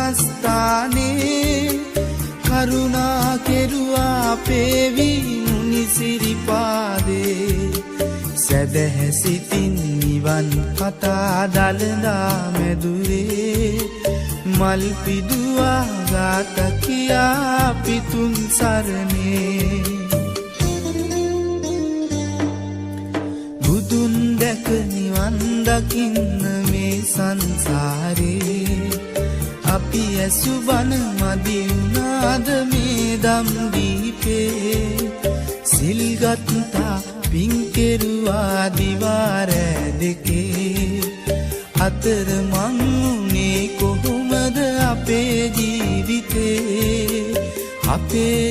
මස්ථානේ කරුණා කෙරුවා පේවි මුනි සිරිපාදේ සැදැහැ සිතින් නිවන් කතා දළදා මැදුරේ මල් පිඩුවා ගාත කියා පිතුම් සරණේ බුදුන් දැක නිවන් දකින්න මේ සංසාරේ අපි ඇසු බණ මදි වුණාද මේ දම් දීපේ සිල්ගත්තා පින් කෙරුවා දිවාරෑ දෙකේ අතර මං උනේ කොහොමද අපේ ජීවිතේ අපේ